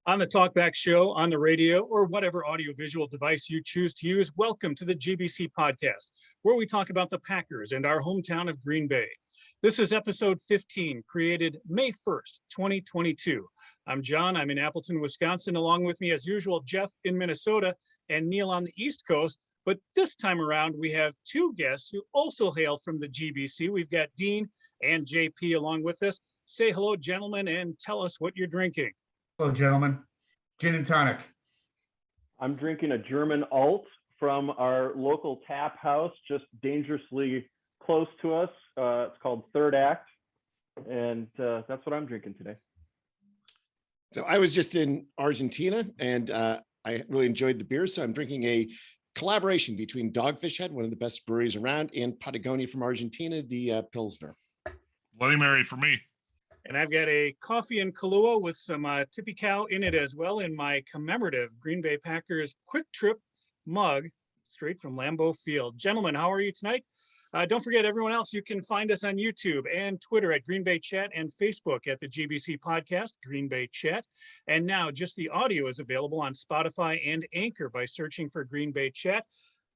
On the Talkback Show, on the radio, or whatever audiovisual device you choose to use, welcome to the GBC podcast, where we talk about the Packers and our hometown of Green Bay. This is episode 15, created May 1st, 2022. I'm John. I'm in Appleton, Wisconsin. Along with me, as usual, Jeff in Minnesota and Neil on the East Coast. But this time around, we have two guests who also hail from the GBC. We've got Dean and J.P. along with us. Say hello, gentlemen, and tell us what you're drinking. Hello, gentlemen. Gin and tonic. I'm drinking a German alt from our local tap house, just dangerously close to us. It's called Third Act, and that's what I'm drinking today. So I was just in Argentina, and I really enjoyed the beer, so I'm drinking a collaboration between Dogfish Head, one of the best breweries around, and Patagonia from Argentina, the Pilsner. Bloody Mary for me. And I've got a coffee and Kahlua with some Tippy Cow in it as well in my commemorative Green Bay Packers Quick Trip mug, straight from Lambeau Field. Gentlemen, how are you tonight? Don't forget, everyone else, you can find us on YouTube and Twitter at Green Bay Chat and Facebook at the GBC Podcast, Green Bay Chat. And now just the audio is available on Spotify and Anchor by searching for Green Bay Chat.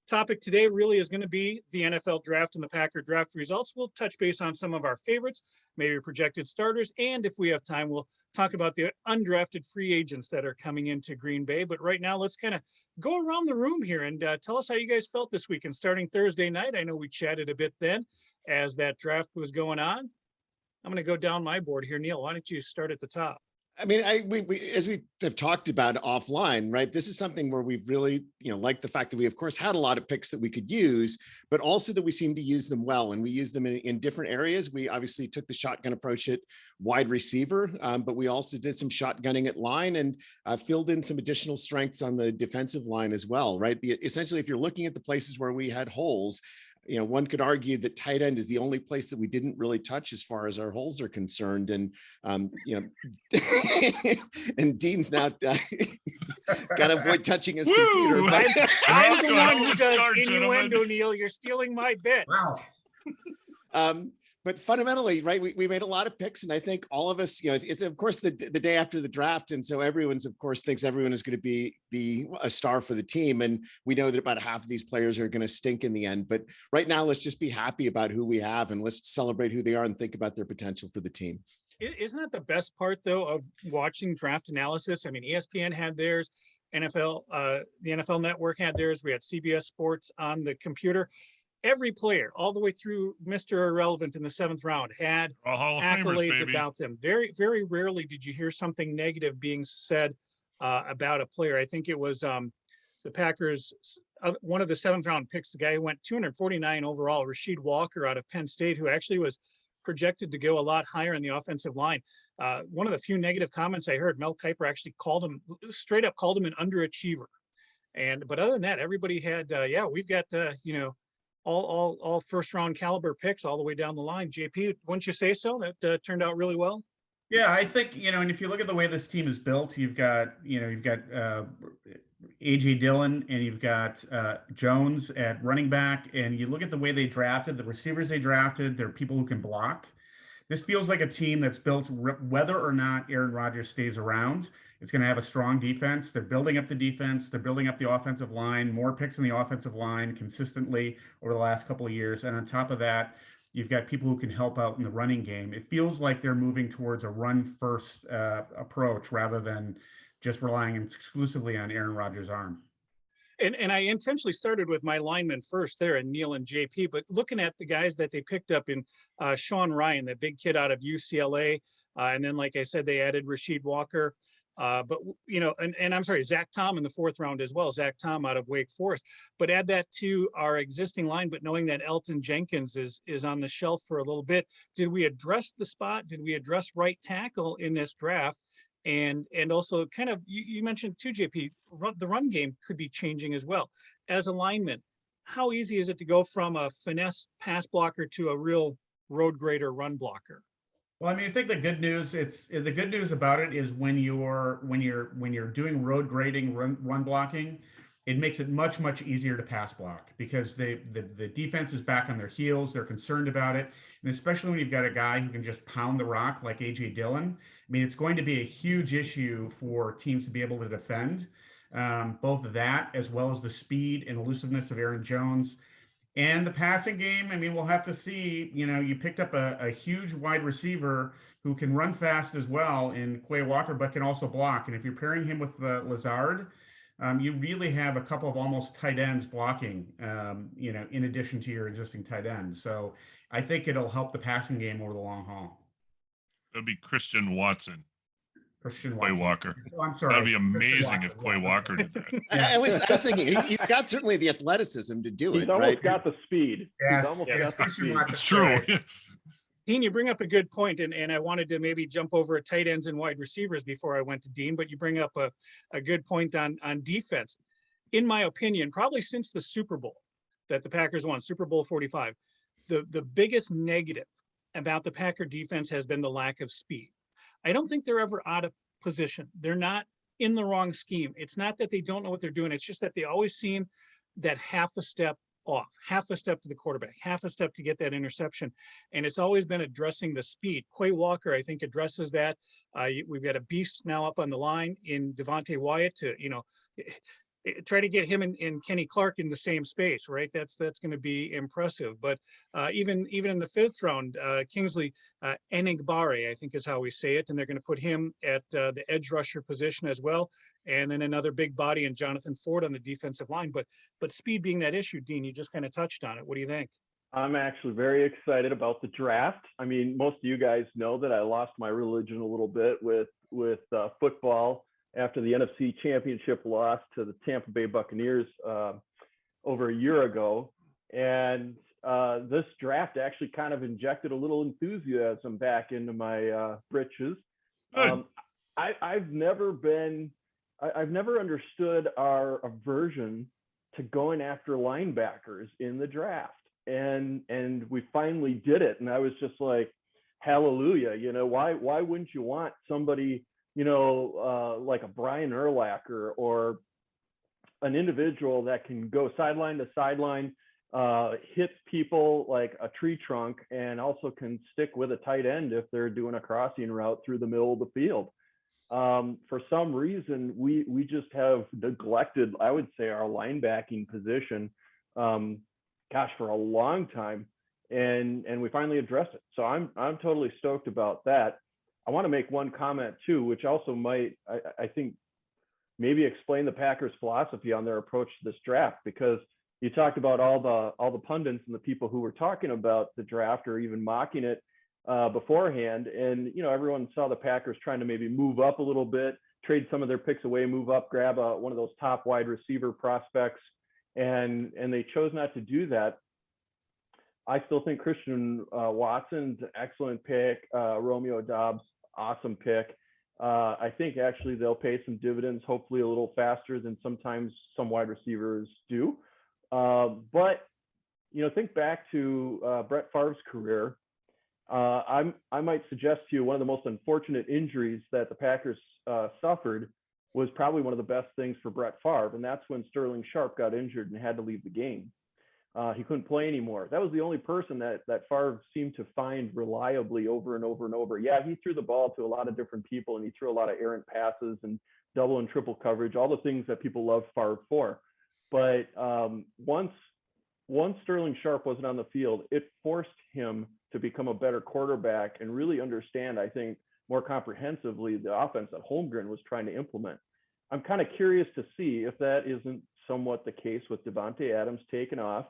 Topic today really is going to be the NFL draft and the Packer draft results. We'll touch base on some of our favorites, maybe projected starters, and if we have time, we'll talk about the undrafted free agents that are coming into Green Bay. But right now, let's kind of go around the room here and tell us how you guys felt this weekend, starting Thursday night. I know we chatted a bit then as that draft was going on. I'm going to go down my board here. Neil, why don't you start at the top? I mean, we as we have talked about offline, right? This is something where we've really, liked the fact that we, of course, had a lot of picks that we could use, but also that we seem to use them well, and we use them in different areas. We obviously took the shotgun approach at wide receiver, but we also did some shotgunning at line and filled in some additional strengths on the defensive line as well, right? Essentially, if you're looking at the places where we had holes, one could argue that tight end is the only place that we didn't really touch as far as our holes are concerned. And, and Dean's now got to avoid touching his computer. But I'm the one who does innuendo, Neil. You're stealing my bit. Wow. But fundamentally, right, we made a lot of picks, and I think all of us, it's of course the day after the draft, and so everyone's of course thinks everyone is going to be a star for the team, and we know that about half of these players are going to stink in the end. But right now, let's just be happy about who we have, and let's celebrate who they are and think about their potential for the team. Isn't that the best part, though, of watching draft analysis? I mean, ESPN had theirs, the NFL Network had theirs. We had CBS Sports on the computer. Every player, all the way through Mr. Irrelevant in the 7th round, had accolades about them. Very, very rarely did you hear something negative being said about a player. I think it was the Packers, one of the 7th round picks, the guy who went 249 overall, Rasheed Walker out of Penn State, who actually was projected to go a lot higher in the offensive line. One of the few negative comments I heard, Mel Kiper actually straight up called him an underachiever. But other than that, everybody had, we've got, all first round caliber picks all the way down the line. JP, wouldn't you say so? That turned out really well. Yeah, I think, and if you look at the way this team is built, you've got AJ Dillon and you've got Jones at running back, and you look at the way they drafted, the receivers they drafted, they're people who can block. This feels like a team that's built whether or not Aaron Rodgers stays around. It's going to have a strong defense. They're building up the defense. They're building up the offensive line, more picks in the offensive line consistently over the last couple of years. And on top of that, you've got people who can help out in the running game. It feels like they're moving towards a run-first approach rather than just relying exclusively on Aaron Rodgers' arm. And I intentionally started with my linemen first there, and Neil and JP, but looking at the guys that they picked up in Sean Ryan, that big kid out of UCLA, and then, like I said, they added Rasheed Walker. But I'm sorry, Zach Tom in the 4th round as well, Zach Tom out of Wake Forest. But add that to our existing line, but knowing that Elton Jenkins is on the shelf for a little bit, did we address the spot? Did we address right tackle in this draft? And also kind of, you mentioned too, JP, the run game could be changing as well. As a lineman, how easy is it to go from a finesse pass blocker to a real road grader run blocker? Well, I mean, I think the good news about it is when you're doing road grading, run blocking, it makes it much, much easier to pass block because the defense is back on their heels. They're concerned about it. And especially when you've got a guy who can just pound the rock like A.J. Dillon, I mean, it's going to be a huge issue for teams to be able to defend both of that as well as the speed and elusiveness of Aaron Jones. And the passing game, I mean, we'll have to see. You know, you picked up a huge wide receiver who can run fast as well in Quay Walker, but can also block. And if you're pairing him with Lazard, you really have a couple of almost tight ends blocking, you know, in addition to your existing tight ends. So I think it'll help the passing game over the long haul. That'd be Christian Watson. Christian Quay Watson. Walker. Oh, I'm sorry. That'd be amazing Christian if Watson. Quay Walker did that. I was thinking he's got certainly the athleticism to do He's it, almost right? got the speed. Yes, He's almost yes, got the Christian speed. Watson. It's true. Dean, you bring up a good point, and I wanted to maybe jump over tight ends and wide receivers before I went to Dean, but you bring up a good point on defense. In my opinion, probably since the Super Bowl that the Packers won, Super Bowl 45, the biggest negative about the Packer defense has been the lack of speed. I don't think they're ever out of position. They're not in the wrong scheme. It's not that they don't know what they're doing. It's just that they always seem that half a step off, half a step to the quarterback, half a step to get that interception. And it's always been addressing the speed. Quay Walker, I think, addresses that. We've got a beast now up on the line in Devante Wyatt to, you know, try to get him and Kenny Clark in the same space, right? That's going to be impressive. But even in the 5th round, Kingsley Enigbare, I think is how we say it, and they're going to put him at the edge rusher position as well, and then another big body and Jonathan Ford on the defensive line. But speed being that issue, Dean, you just kind of touched on it. What do you think? I'm actually very excited about the draft. I mean, most of you guys know that I lost my religion a little bit with football after the NFC Championship loss to the Tampa Bay Buccaneers over a year ago. And this draft actually kind of injected a little enthusiasm back into my britches. I've never understood our aversion to going after linebackers in the draft. And we finally did it. And I was just like, hallelujah, you know, why wouldn't you want somebody, you know, like a Brian Urlacher or an individual that can go sideline to sideline, hit people like a tree trunk, and also can stick with a tight end if they're doing a crossing route through the middle of the field. For some reason, we just have neglected, I would say, our linebacking position, for a long time, and we finally addressed it. So I'm totally stoked about that. I want to make one comment too, which also might, I think, maybe explain the Packers' philosophy on their approach to this draft, because you talked about all the pundits and the people who were talking about the draft or even mocking it beforehand. And, you know, everyone saw the Packers trying to maybe move up a little bit, trade some of their picks away, move up, grab one of those top wide receiver prospects. And they chose not to do that. I still think Christian Watson's an excellent pick. Romeo Doubs, awesome pick. I think actually they'll pay some dividends, hopefully a little faster than sometimes some wide receivers do. But, you know, think back to Brett Favre's career. I might suggest to you one of the most unfortunate injuries that the Packers suffered was probably one of the best things for Brett Favre, and that's when Sterling Sharp got injured and had to leave the game. He couldn't play anymore. That was the only person that Favre seemed to find reliably over and over and over. Yeah, he threw the ball to a lot of different people, and he threw a lot of errant passes and double and triple coverage, all the things that people love Favre for. But once Sterling Sharp wasn't on the field, it forced him to become a better quarterback and really understand, I think, more comprehensively the offense that Holmgren was trying to implement. I'm kind of curious to see if that isn't somewhat the case with Devante Adams taking off.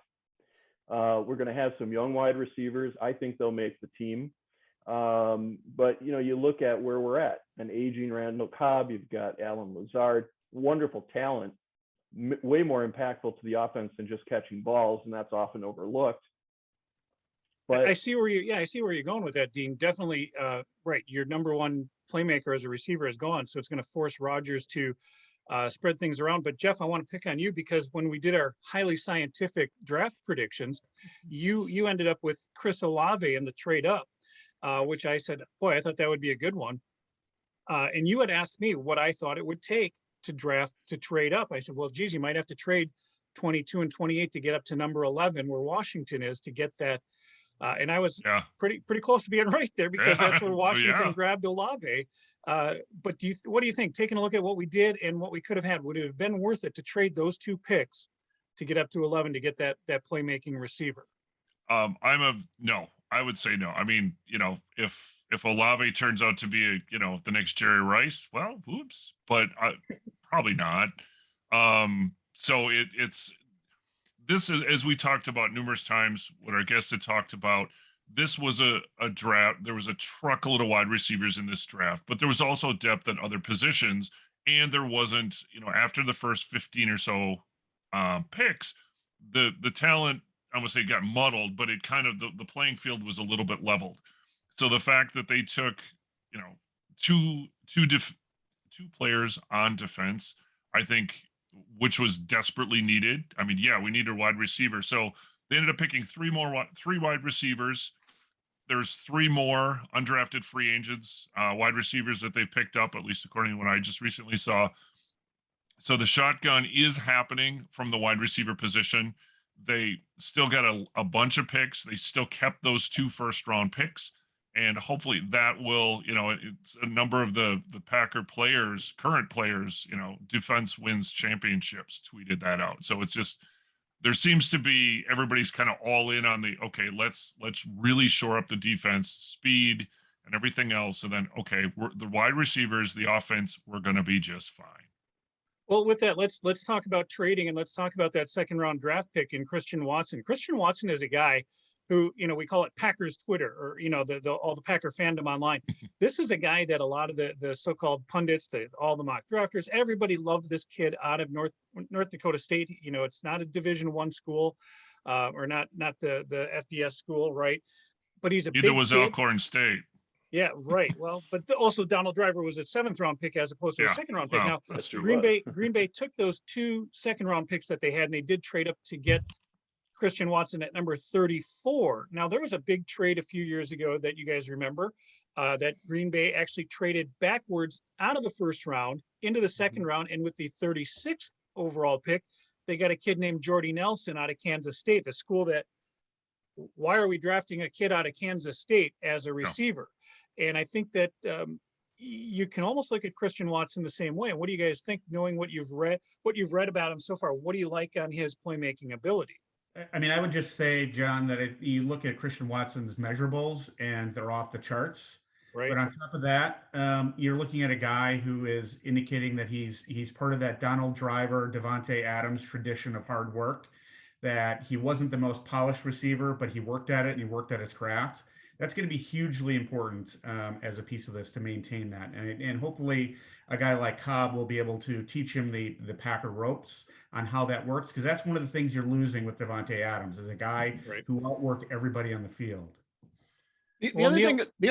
We're going to have some young wide receivers. I think they'll make the team. But, you know, you look at where we're at, an aging Randall Cobb, you've got Alan Lazard, wonderful talent, way more impactful to the offense than just catching balls, and that's often overlooked. But I see where you're going with that, Dean. Definitely, right. Your number one playmaker as a receiver is gone, so it's going to force Rodgers to spread things around. But Jeff, I want to pick on you because when we did our highly scientific draft predictions, you ended up with Chris Olave in the trade up, which I said, boy, I thought that would be a good one. And you had asked me what I thought it would take to trade up. I said, well, geez, you might have to trade 22 and 28 to get up to number 11 where Washington is to get that And I was Yeah. pretty close to being right there because that's where Washington Yeah. grabbed Olave. But what do you think? Taking a look at what we did and what we could have had, would it have been worth it to trade those 2 picks to get up to 11 to get that playmaking receiver? No. I would say no. I mean, if Olave turns out to be the next Jerry Rice, well, oops, but probably not. So this is, as we talked about numerous times, what our guests had talked about. This was a draft. There was a truckload of wide receivers in this draft, but there was also depth at other positions, and there wasn't, after the first 15 or so picks, the talent, I would say, got muddled, but it kind of the playing field was a little bit leveled. So the fact that they took, two players on defense, I think, which was desperately needed. I mean, yeah, we needed a wide receiver. So they ended up picking three wide receivers. There's 3 more undrafted free agents, wide receivers that they picked up, at least according to what I just recently saw. So the shotgun is happening from the wide receiver position. They still got a bunch of picks. They still kept those 2 first-round picks. And hopefully that will, it's a number of the Packer players, current players, defense wins championships, tweeted that out. So it's just, there seems to be, everybody's kind of all in on okay, let's really shore up the defense, speed and everything else. And then, okay, the wide receivers, the offense, we're going to be just fine. Well, with that, let's talk about trading, and let's talk about that 2nd-round draft pick in Christian Watson. Christian Watson is a guy who, we call it Packers Twitter, or, all the Packer fandom online. This is a guy that a lot of the so-called pundits, all the mock drafters, everybody loved this kid out of North Dakota State. It's not a Division I school, or not the FBS school, right? But he's a Neither big was kid. Alcorn State. Yeah, right. Well, but also Donald Driver was a 7th-round pick as opposed to a 2nd-round pick. Now, That's true. Green Bay took those 2 2nd-round picks that they had, and they did trade up to get Christian Watson at number 34. Now, there was a big trade a few years ago that you guys remember, that Green Bay actually traded backwards out of the 1st round into the 2nd round, and with the 36th overall pick, they got a kid named Jordy Nelson out of Kansas State, a school that, why are we drafting a kid out of Kansas State as a receiver? And I think that you can almost look at Christian Watson the same way. What do you guys think, knowing what you've read about him so far? What do you like on his playmaking ability? I mean, I would just say, John, that if you look at Christian Watson's measurables and they're off the charts. Right. But on top of that, you're looking at a guy who is indicating that he's part of that Donald Driver, Devante Adams tradition of hard work, that he wasn't the most polished receiver, but he worked at it and he worked at his craft. That's going to be hugely important as a piece of this to maintain that. And hopefully a guy like Cobb will be able to teach him the Packer ropes on how that works, because that's one of the things you're losing with Devante Adams, is a guy who outworked everybody on the field. The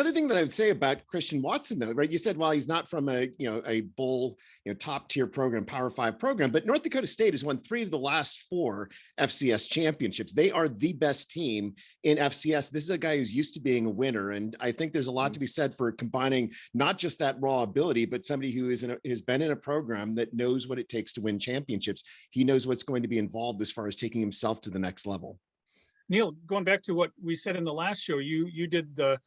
other thing that I would say about Christian Watson, though, right? You said, well, he's not from a bowl, top tier program, Power 5 program, but North Dakota State has won 3 of the last 4 FCS championships. They are the best team in FCS. This is a guy who's used to being a winner, and I think there's a lot to be said for combining not just that raw ability, but somebody who has been in a program that knows what it takes to win championships. He knows what's going to be involved as far as taking himself to the next level. Neil, going back to what we said in the last show, you did the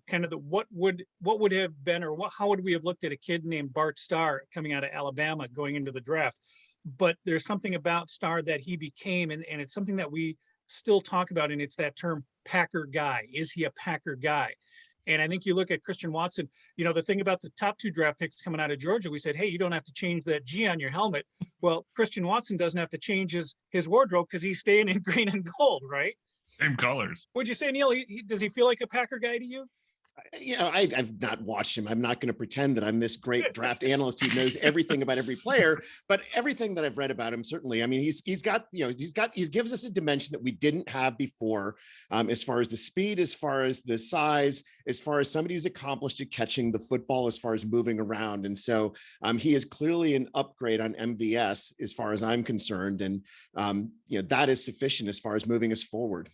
kind of the what would have been, or how would we have looked at a kid named Bart Starr coming out of Alabama going into the draft? But there's something about Starr that he became, and it's something that we still talk about, and it's that term Packer guy. Is he a Packer guy? And I think you look at Christian Watson, the thing about the top 2 draft picks coming out of Georgia, we said, hey, you don't have to change that G on your helmet. Well, Christian Watson doesn't have to change his wardrobe because he's staying in green and gold, right? Same colors. Would you say, Neil, does he feel like a Packer guy to you? I've not watched him. I'm not going to pretend that I'm this great draft analyst who knows everything about every player, but everything that I've read about him, certainly, I mean, he gives us a dimension that we didn't have before, as far as the speed, as far as the size, as far as somebody who's accomplished at catching the football, as far as moving around. And so he is clearly an upgrade on MVS as far as I'm concerned. And, that is sufficient as far as moving us forward.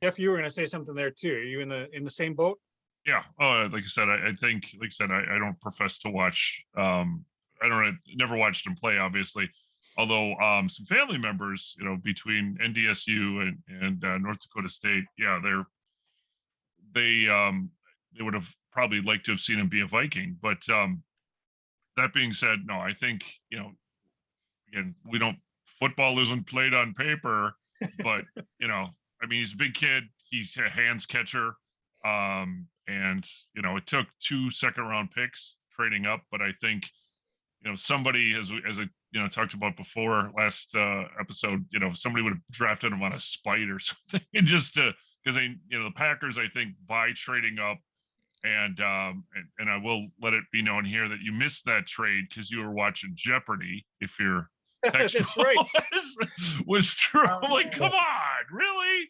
Jeff, you were going to say something there too. Are you in the same boat? Yeah. Oh, like I said, I think, like I said, I don't profess to watch. Never watched him play, obviously. Although some family members, between NDSU and North Dakota State, yeah, they would have probably liked to have seen him be a Viking. But that being said, no, I think, again, football isn't played on paper, but I mean, he's a big kid. He's a hands catcher. And it took 2 second-round picks trading up, but I think, somebody, as I talked about before last episode, somebody would have drafted him on a spite or something, and just because the Packers, I think, by trading up, and I will let it be known here that you missed that trade because you were watching Jeopardy. If your text That's right. was true, I'm like, come on, really?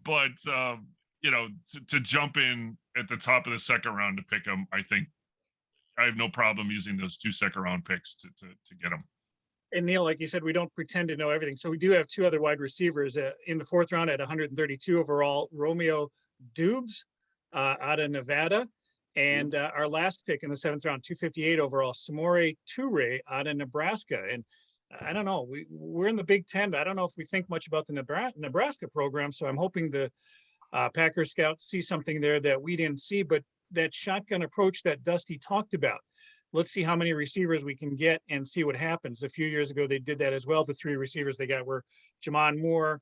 But to jump in at the top of the second round to pick him, I think I have no problem using those 2 second-round picks to get him. And Neil, like you said, we don't pretend to know everything. So we do have 2 other wide receivers in the 4th round at 132 overall, Romeo Dubes out of Nevada. And our last pick in the 7th round, 258 overall, Samori Toure out of Nebraska. And I don't know, we're in the Big Ten. I don't know if we think much about the Nebraska program. So I'm hoping the Packers scouts see something there that we didn't see, but that shotgun approach that Dusty talked about. Let's see how many receivers we can get and see what happens. A few years ago, they did that as well. The 3 receivers they got were Jamon Moore,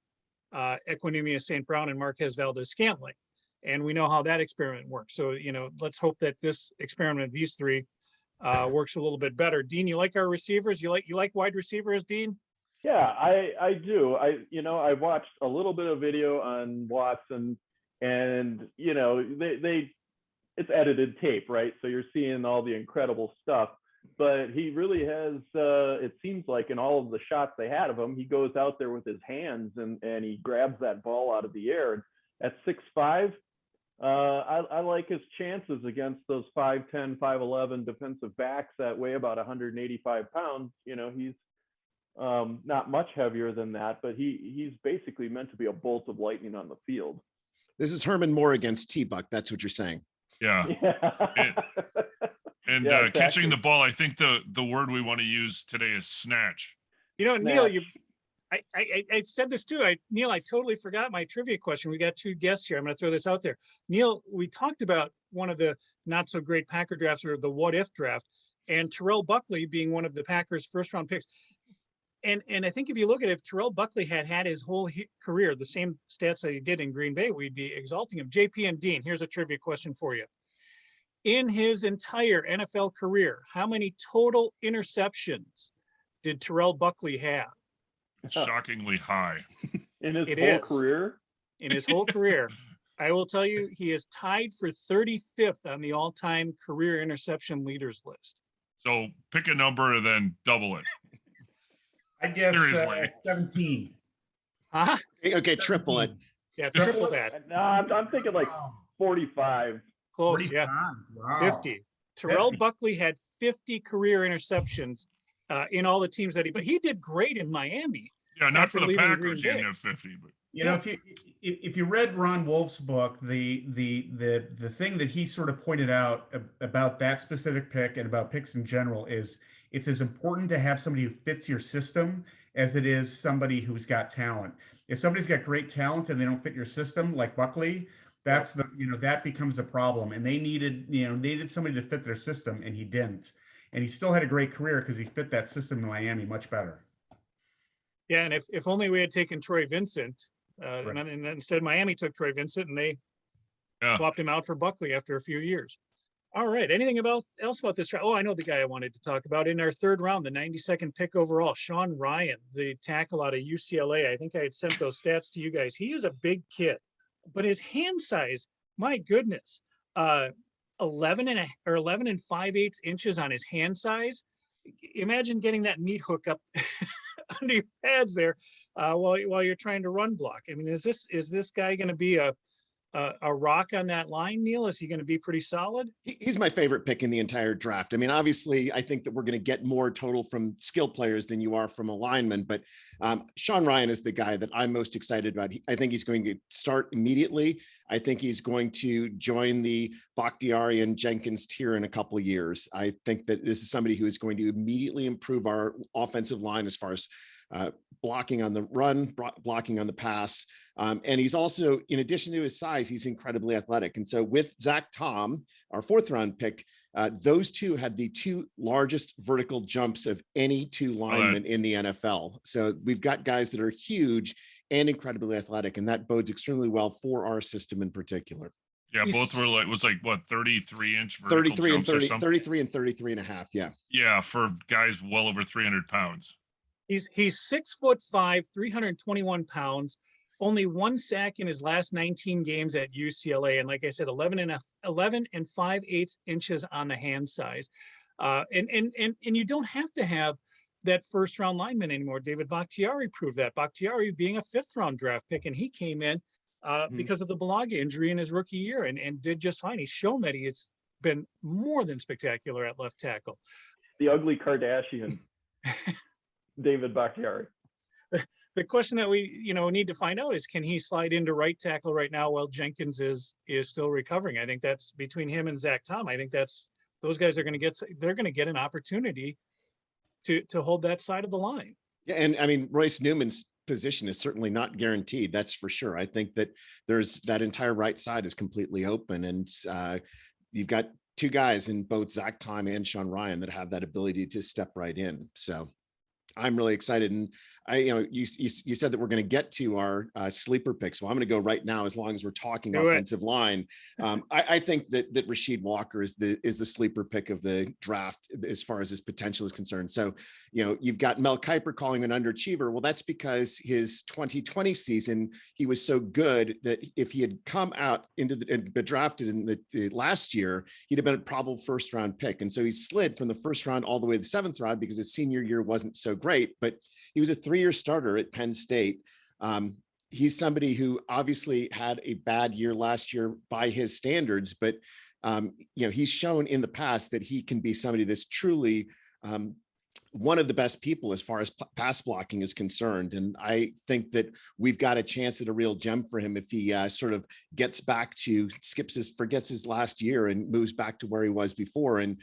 Equinemius St. Brown, and Marquez Valdez-Scantling. And we know how that experiment works. So, let's hope that this experiment, these 3, works a little bit better. Dean, you like our receivers? You like wide receivers, Dean? Yeah, I do. I watched a little bit of video on Watson, and it's edited tape, right? So you're seeing all the incredible stuff, but he really has, it seems like in all of the shots they had of him, he goes out there with his hands and he grabs that ball out of the air. And at 6'5", I like his chances against those 5'10", 5'11" defensive backs that weigh about 185 pounds. He's not much heavier than that, but he's basically meant to be a bolt of lightning on the field. This is Herman Moore against T-Buck. That's what you're saying. Yeah. And Yeah, exactly. Catching the ball, I think the word we want to use today is snatch. Neil, I said this too. Neil, I totally forgot my trivia question. We got 2 guests here. I'm going to throw this out there. Neil, we talked about one of the not so great Packer drafts, or the what if draft, and Terrell Buckley being one of the Packers' 1st-round picks. And I think if you look at it, if Terrell Buckley had his whole career, the same stats that he did in Green Bay, we'd be exalting him. JP and Dean, here's a trivia question for you. In his entire NFL career, how many total interceptions did Terrell Buckley have? Shockingly high. In his whole career? In his whole career. I will tell you, he is tied for 35th on the all-time career interception leaders list. So pick a number and then double it. I guess 17. Huh? Okay, triple it. Yeah, triple that. No, I'm thinking like 45. Close, 45. yeah. Wow. 50. Terrell Buckley had 50 career interceptions in all the teams that but he did great in Miami. Yeah, not for the leaving Packers. Green He Bay. didn't have 50, but if you read Ron Wolf's book, the thing that he sort of pointed out about that specific pick and about picks in general is it's as important to have somebody who fits your system as it is somebody who's got talent. If somebody's got great talent and they don't fit your system, like Buckley, that's that becomes a problem. And they needed somebody to fit their system, and he didn't. And he still had a great career because he fit that system in Miami much better. Yeah, and if only we had taken Troy Vincent, Right. and instead Miami took Troy Vincent and they swapped him out for Buckley after a few years. All right, anything else about this? Oh, I know the guy I wanted to talk about. In our 3rd round, the 92nd pick overall, Sean Ryan, the tackle out of UCLA. I think I had sent those stats to you guys. He is a big kid, but his hand size, my goodness, 11 and 5/8 inches on his hand size. Imagine getting that meat hook up under your pads there while you're trying to run block. I mean, is this guy going to be a rock on that line, Neil? Is he going to be pretty solid? He's my favorite pick in the entire draft. I mean, obviously, I think that we're going to get more total from skill players than you are from a lineman, but Sean Ryan is the guy that I'm most excited about. I think he's going to start immediately. I think he's going to join the Bakhtiari and Jenkins tier in a couple of years. I think that this is somebody who is going to immediately improve our offensive line as far as blocking on the run, blocking on the pass. And he's also, in addition to his size, he's incredibly athletic. And so with Zach Tom, our 4th round pick, those two had the 2 largest vertical jumps of any 2 linemen in the NFL. So we've got guys that are huge and incredibly athletic, and that bodes extremely well for our system in particular. Yeah, both were like, was like what, 33-inch vertical 33 and jumps or 30, something? 33 and 33 and a half. Yeah. Yeah, for guys well over 300 pounds. He's 6'5", 321 pounds, only 1 sack in his last 19 games at UCLA. And like I said, 11 and 5/8 inches on the hand size. And you don't have to have that 1st round lineman anymore. David Bakhtiari proved that. Bakhtiari being a 5th round draft pick, and he came in because of the Balaga injury in his rookie year and did just fine. He's shown that he's been more than spectacular at left tackle. The ugly Kardashian, David Bakhtiari. The question that we need to find out is, can he slide into right tackle right now while Jenkins is still recovering? I think that's between him and Zach Tom. I think those guys are going to get an opportunity to hold that side of the line. Yeah, and I mean, Royce Newman's position is certainly not guaranteed. That's for sure. I think that there's that entire right side is completely open, and you've got 2 guys in both Zach Tom and Sean Ryan that have that ability to step right in. So I'm really excited. And you said that we're going to get to our sleeper picks. Well, I'm going to go right now, as long as we're talking offensive line. I think that Rasheed Walker is the sleeper pick of the draft as far as his potential is concerned. So, you've got Mel Kiper calling him an underachiever. Well, that's because his 2020 season, he was so good that if he had come out and been drafted in the last year, he'd have been a probable 1st round pick. And so he slid from the 1st round all the way to the 7th round because his senior year wasn't so great, but he was a 3-year starter at Penn State. He's somebody who obviously had a bad year last year by his standards, but he's shown in the past that he can be somebody that's truly one of the best people as far as pass blocking is concerned. And I think that we've got a chance at a real gem for him if he sort of gets back to forgets his last year and moves back to where he was before. And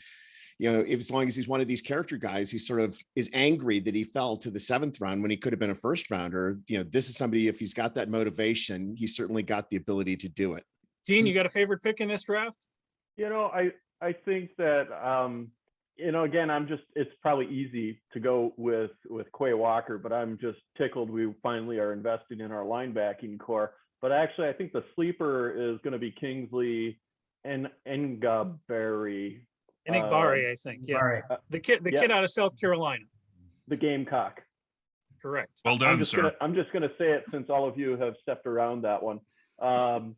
as long as he's one of these character guys who sort of is angry that he fell to the 7th round when he could have been a 1st rounder, this is somebody, if he's got that motivation, he's certainly got the ability to do it. Dean, you got a favorite pick in this draft? I think that, again, it's probably easy to go with Quay Walker, but I'm just tickled we finally are investing in our linebacking core. But actually, I think the sleeper is going to be Kingsley and Ngabari. I think. Yeah. The kid out of South Carolina. The Gamecock. Correct. Well done, sir. I'm just going to say it since all of you have stepped around that one. I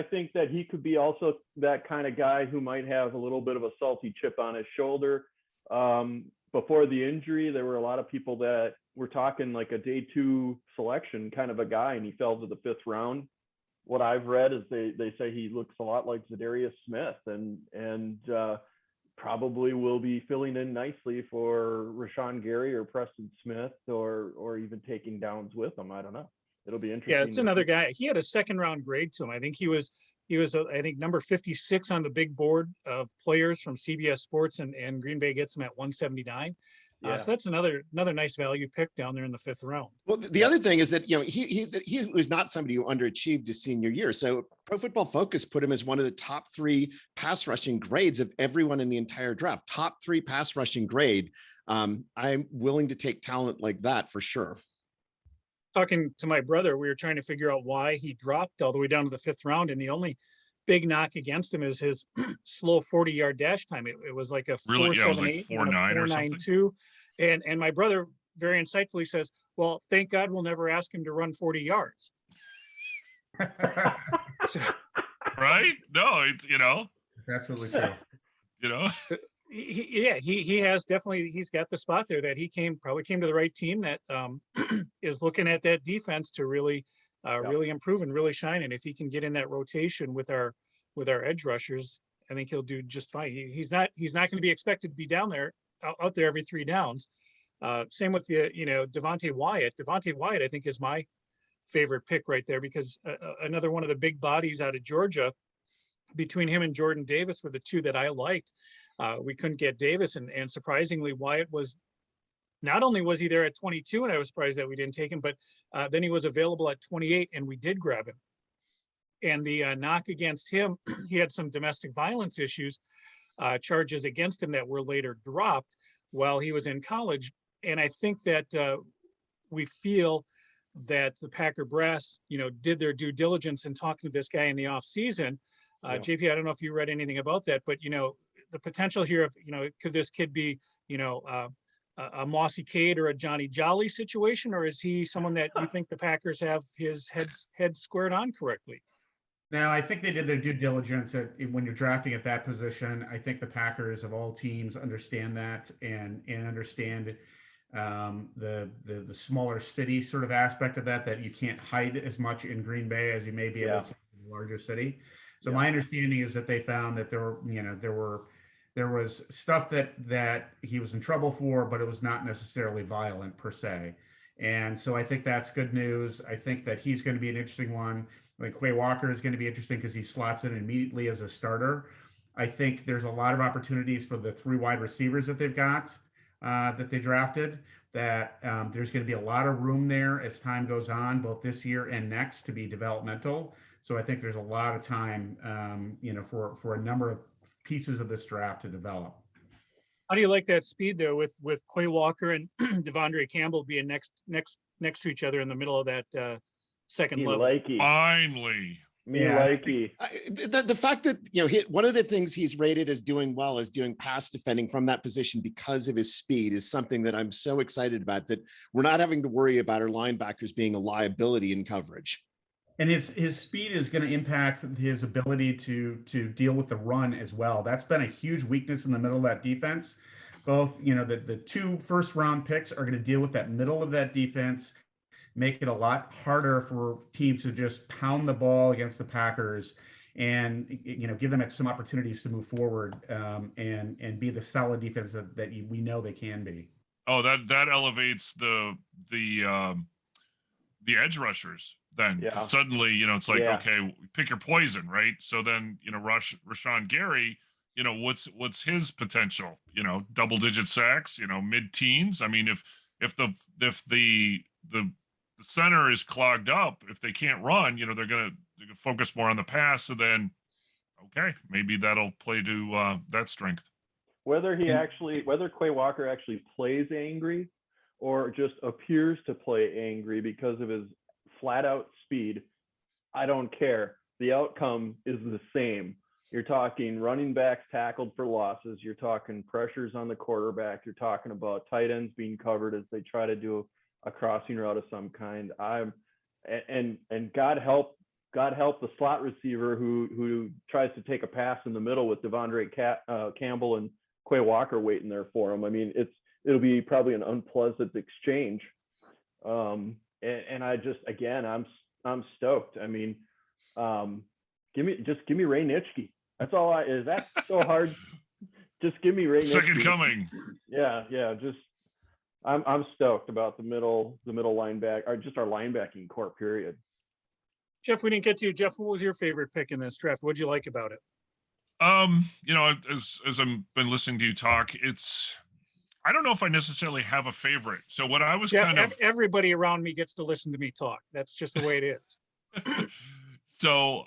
think that he could be also that kind of guy who might have a little bit of a salty chip on his shoulder. Before the injury, there were a lot of people that were talking like a day 2 selection kind of a guy, and he fell to the 5th round. What I've read is they say he looks a lot like Zadarius Smith, and probably will be filling in nicely for Rashawn Gary or Preston Smith, or even taking downs with him. I don't know. It'll be interesting. Yeah, it's another guy. He had a 2nd round grade to him. I think he was I think number 56 on the big board of players from CBS Sports, and Green Bay gets him at 179. So that's another nice value pick down there in the 5th round. Well, the other thing is that, he was not somebody who underachieved his senior year. So Pro Football Focus put him as one of the top 3 pass rushing grades of everyone in the entire draft. Top 3 pass rushing grade. I'm willing to take talent like that for sure. Talking to my brother, we were trying to figure out why he dropped all the way down to the 5th round, and the only big knock against him is his slow 40-yard dash time. It was like a 4.78, 4.9 or something. 4.92, and my brother very insightfully says, "Well, thank God we'll never ask him to run 40 yards." Right? No, it's It's absolutely true. He has definitely, he's got the spot there that he probably came to the right team that is looking at that defense to really improve and really shine. And if he can get in that rotation with our edge rushers, I think he'll do just fine. He's not going to be expected to be down there out there every 3 downs. Same with Devante Wyatt. Devante Wyatt, I think, is my favorite pick right there, because another one of the big bodies out of Georgia. Between him and Jordan Davis were the 2 that I liked. We couldn't get Davis, and surprisingly, Wyatt was not only was he there at 22, and I was surprised that we didn't take him, but then he was available at 28, and we did grab him. And the knock against him, he had some domestic violence issues, charges against him that were later dropped while he was in college. And I think that we feel that the Packer brass, did their due diligence in talking to this guy in the off season. JP, I don't know if you read anything about that, but the potential here of could this kid be a Mossy Cade or a Johnny Jolly situation, or is he someone that you think the Packers have his head squared on correctly? Now, I think they did their due diligence when you're drafting at that position. I think the Packers of all teams understand that and understand the smaller city sort of aspect of that you can't hide as much in Green Bay as you may be able to in a larger city. So my understanding is that they found that there was stuff that he was in trouble for, but it was not necessarily violent per se. And so I think that's good news. I think that he's going to be an interesting one. I think Quay Walker is going to be interesting because he slots in immediately as a starter. I think there's a lot of opportunities for the 3 wide receivers that they've got that they drafted, that there's going to be a lot of room there as time goes on, both this year and next, to be developmental. So I think there's a lot of time, for a number of pieces of this draft to develop. How do you like that speed though, with Quay Walker and Devondre Campbell being next to each other in the middle of that second level? Finally. The fact that one of the things he's rated as doing well is doing pass defending from that position because of his speed is something that I'm so excited about, that we're not having to worry about our linebackers being a liability in coverage. And his speed is going to impact his ability to deal with the run as well. That's been a huge weakness in the middle of that defense. Both, the 2 first-round picks are going to deal with that middle of that defense, make it a lot harder for teams to just pound the ball against the Packers and, give them some opportunities to move forward and be the solid defense that we know they can be. Oh, that elevates the edge rushers. Then suddenly, it's like, okay, pick your poison, right? So then, Rashawn Gary, what's his potential? Double-digit sacks, mid-teens. I mean, if the center is clogged up, if they can't run, they're gonna focus more on the pass. So then, okay, maybe that'll play to that strength. Whether Quay Walker actually plays angry or just appears to play angry because of his flat out speed, I don't care. The outcome is the same. You're talking running backs tackled for losses. You're talking pressures on the quarterback. You're talking about tight ends being covered as they try to do a crossing route of some kind. And God help the slot receiver who tries to take a pass in the middle with Devondre Campbell and Quay Walker waiting there for him. I mean, it'll be probably an unpleasant exchange. And I just, again, I'm stoked. I mean, give me Ray Nitschke. That's all is that so hard? Just give me Ray Nitschke. Second coming. Yeah. Just I'm stoked about the middle linebacker, or just our linebacking core, period. Jeff, we didn't get to you. Jeff, what was your favorite pick in this draft? What'd you like about it? As I've been listening to you talk, I don't know if I necessarily have a favorite. So what I was Jeff, everybody around me gets to listen to me talk. That's just the way it is. So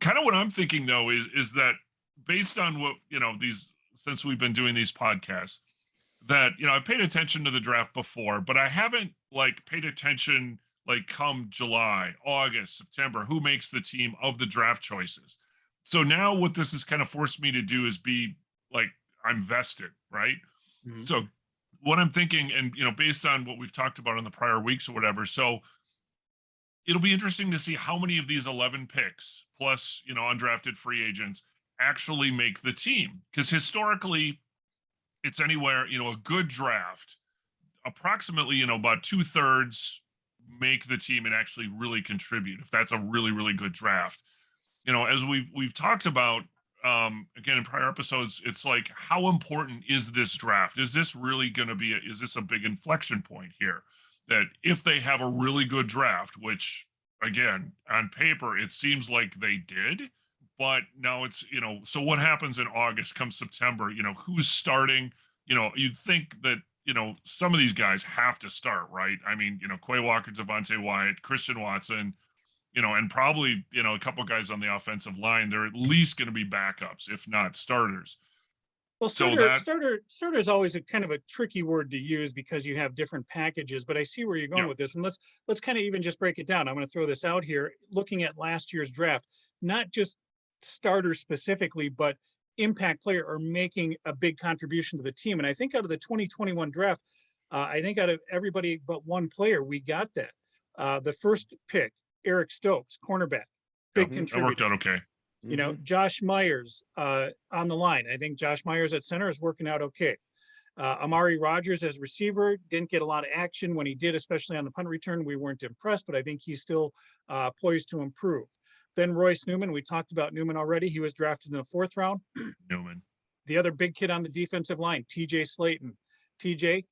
kind of what I'm thinking though is that based on what, since we've been doing these podcasts, that, I paid attention to the draft before, but I haven't paid attention come July, August, September, who makes the team of the draft choices. So now what this has kind of forced me to do is be I'm vested, right? Mm-hmm. So what I'm thinking, and based on what we've talked about in the prior weeks or whatever, so it'll be interesting to see how many of these 11 picks plus undrafted free agents actually make the team, because historically it's anywhere, a good draft, approximately about 2/3 make the team and actually really contribute if that's a really, really good draft. As we've talked about again in prior episodes, it's how important is this draft? Is this really going to be is this a big inflection point here, that if they have a really good draft, which again on paper it seems like they did, but now it's so what happens in August, come September, who's starting? You'd think that some of these guys have to start, right? I mean, Quay Walker, Devante Wyatt, Christian Watson, and probably, a couple guys on the offensive line, they're at least going to be backups, if not starters. Well, So starter is always a kind of a tricky word to use because you have different packages, but I see where you're going with this. And let's kind of even just break it down. I'm going to throw this out here, looking at last year's draft, not just starters specifically, but impact player or making a big contribution to the team. And I think out of the 2021 draft, I think out of everybody but one player, we got that. The first pick, Eric Stokes, cornerback, big contributor. That worked out okay. Josh Myers on the line. I think Josh Myers at center is working out okay. Amari Rogers as receiver didn't get a lot of action. When he did, especially on the punt return, we weren't impressed, but I think he's still poised to improve. Then Royce Newman, we talked about Newman already. He was drafted in the 4th round. Newman. The other big kid on the defensive line, TJ Slayton. TJ,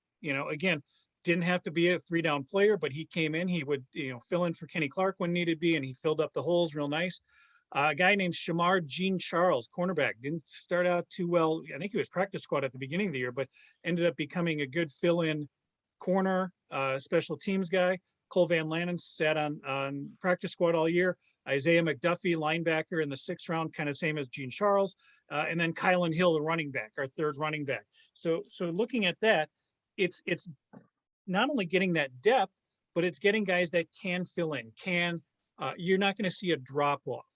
again, didn't have to be a 3-down player, but he came in. He would, fill in for Kenny Clark when needed be, and he filled up the holes real nice. A guy named Shamar Jean Charles, cornerback, didn't start out too well. I think he was practice squad at the beginning of the year, but ended up becoming a good fill-in corner, special teams guy. Cole Van Lanen sat on practice squad all year. Isaiah McDuffie, linebacker in the 6th round, kind of same as Jean Charles. And then Kylan Hill, the running back, our 3rd running back. So looking at that, it's not only getting that depth, but it's getting guys that can fill in, you're not going to see a drop off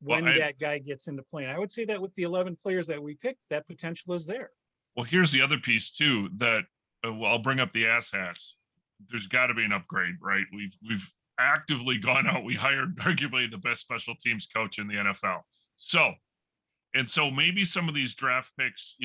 when that guy gets into play. And I would say that with the 11 players that we picked, that potential is there. Well, here's the other piece too, that I'll bring up the ass hats. There's got to be an upgrade, right? We've actively gone out. We hired arguably the best special teams coach in the NFL. So maybe some of these draft picks,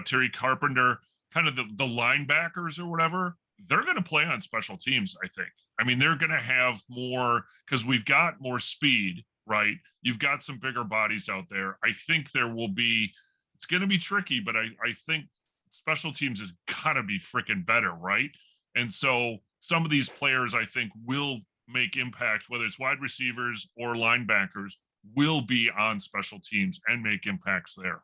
Terry Carpenter, kind of the linebackers or whatever, they're going to play on special teams, I think. I mean, they're going to have more because we've got more speed, right? You've got some bigger bodies out there. I think it's going to be tricky, but I think special teams has got to be freaking better, right? And so some of these players, I think, will make impact, whether it's wide receivers or linebackers, will be on special teams and make impacts there.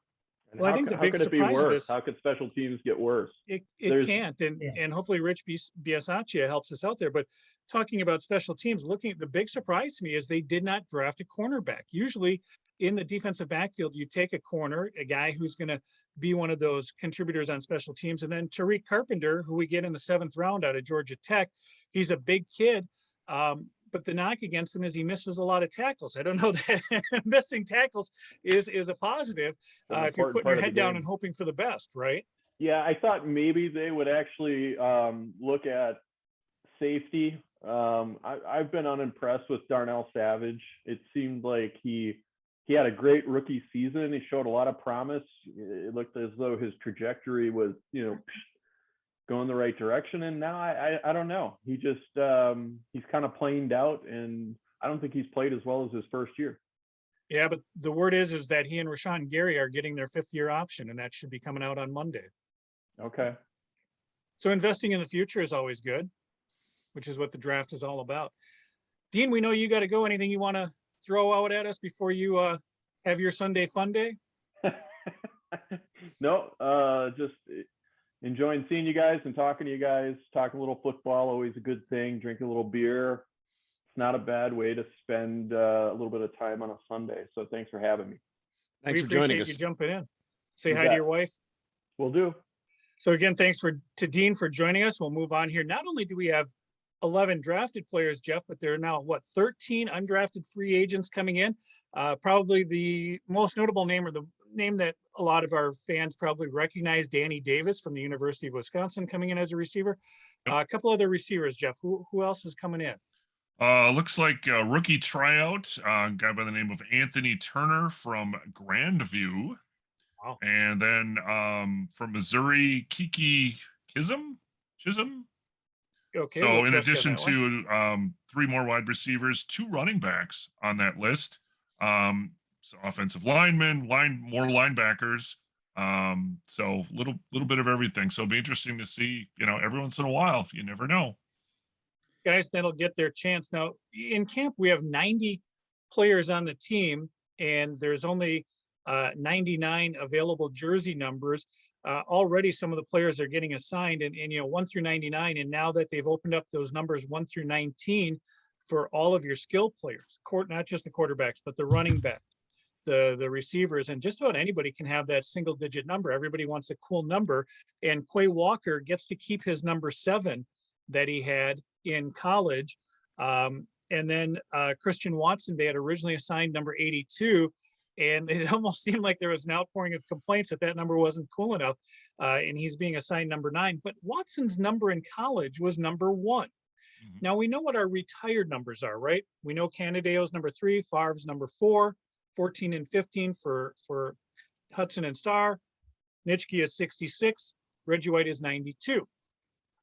Well, I think the big surprise of this, how could special teams get worse? It can't, and hopefully Rich Biasaccia helps us out there. But talking about special teams, looking at the big surprise to me is they did not draft a cornerback. Usually in the defensive backfield, you take a corner, a guy who's going to be one of those contributors on special teams. And then Tariq Carpenter, who we get in the 7th round out of Georgia Tech, he's a big kid. But the knock against him is he misses a lot of tackles. I don't know that missing tackles is a positive if you're putting your head down and hoping for the best, right? Yeah, I thought maybe they would actually look at safety. I've been unimpressed with Darnell Savage. It seemed like he had a great rookie season. He showed a lot of promise. It looked as though his trajectory was, going the right direction. And now I don't know. He just he's kind of planed out, and I don't think he's played as well as his first year. Yeah, but the word is that he and Rashawn Gary are getting their 5th-year option, and that should be coming out on Monday. Okay. So investing in the future is always good, which is what the draft is all about. Dean, we know you got to go. Anything you want to throw out at us before you have your Sunday fun day? No, just enjoying seeing you guys and talking to you guys. Talking a little football, always a good thing. Drinking a little beer. It's not a bad way to spend a little bit of time on a Sunday. So thanks for having me. Thanks for joining us. You jumping in. Say hi to your wife. Will do. So again, thanks to Dean for joining us. We'll move on here. Not only do we have 11 drafted players, Jeff, but there are now 13 undrafted free agents coming in. Probably the most notable name, or the name that a lot of our fans probably recognize, Danny Davis from the University of Wisconsin, coming in as a receiver. A couple other receivers, Jeff. Who else is coming in? Looks like a rookie tryout, a guy by the name of Anthony Turner from Grandview. Wow. And then from Missouri, Kiki Chisholm. Okay. So in addition to 3 more wide receivers, 2 running backs on that list. So offensive linemen, more linebackers. So little bit of everything. So it'll be interesting to see, every once in a while. You never know. Guys that'll get their chance. Now in camp, we have 90 players on the team, and there's only 99 available jersey numbers. already some of the players are getting assigned and 1 through 99. And now that they've opened up those numbers 1 through 19 for all of your skill players, not just the quarterbacks, but the running back, the receivers, and just about anybody can have that single digit number. Everybody wants a cool number. And Quay Walker gets to keep his number 7 that he had in college. And then Christian Watson, they had originally assigned number 82. And it almost seemed like there was an outpouring of complaints that number wasn't cool enough. And he's being assigned number 9. But Watson's number in college was number 1. Mm-hmm. Now we know what our retired numbers are, right? We know Candideo's number 3, Favre's number 4, 14 and 15 for Hudson and Starr. Nitschke is 66. Reggie White is 92.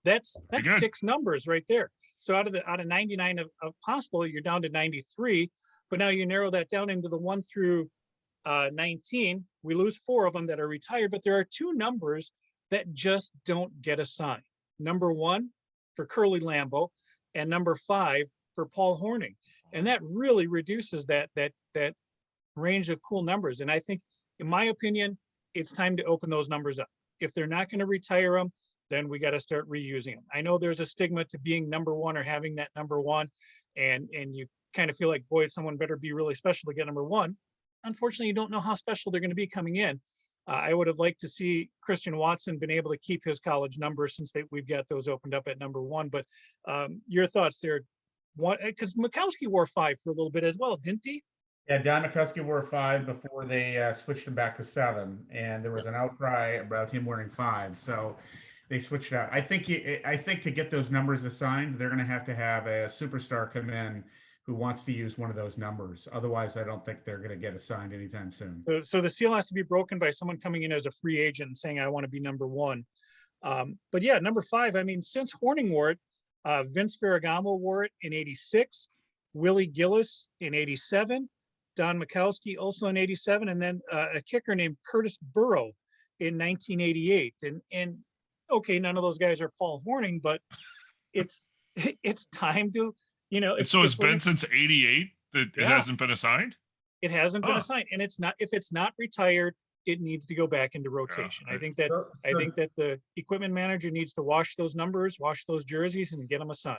That's 6 numbers right there. So out of 99 of possible, you're down to 93. But now you narrow that down into the 1 through 19. We lose 4 of them that are retired, but there are 2 numbers that just don't get assigned. Number 1 for Curly Lambeau and number 5 for Paul Hornung. And that really reduces that range of cool numbers. And I think, in my opinion, it's time to open those numbers up. If they're not going to retire them, then we got to start reusing them. I know there's a stigma to being number 1 or having that number 1, and you kind of feel like, boy, someone better be really special to get number 1. Unfortunately, you don't know how special they're going to be coming in. I would have liked to see Christian Watson been able to keep his college number since we've got those opened up at number 1. But your thoughts there? Because Mikowski wore 5 for a little bit as well, didn't he? Yeah, Don Mikowski wore 5 before they switched him back to 7, and there was an outcry about him wearing 5. So they switched out. I think to get those numbers assigned, they're going to have a superstar come in who wants to use one of those numbers. Otherwise, I don't think they're going to get assigned anytime soon. So the seal has to be broken by someone coming in as a free agent and saying, I want to be number 1. But yeah, number 5, I mean, since Hornung wore it, Vince Ferragamo wore it in 86, Willie Gillis in 87, Don Mikowski also in 87, and then a kicker named Curtis Burrow in 1988. And okay, none of those guys are Paul Hornung, but it's time to, so it's been since 88 that it hasn't been assigned? It hasn't been assigned. And if it's not retired, it needs to go back into rotation. I think that the equipment manager needs to wash those numbers, wash those jerseys, and get them assigned.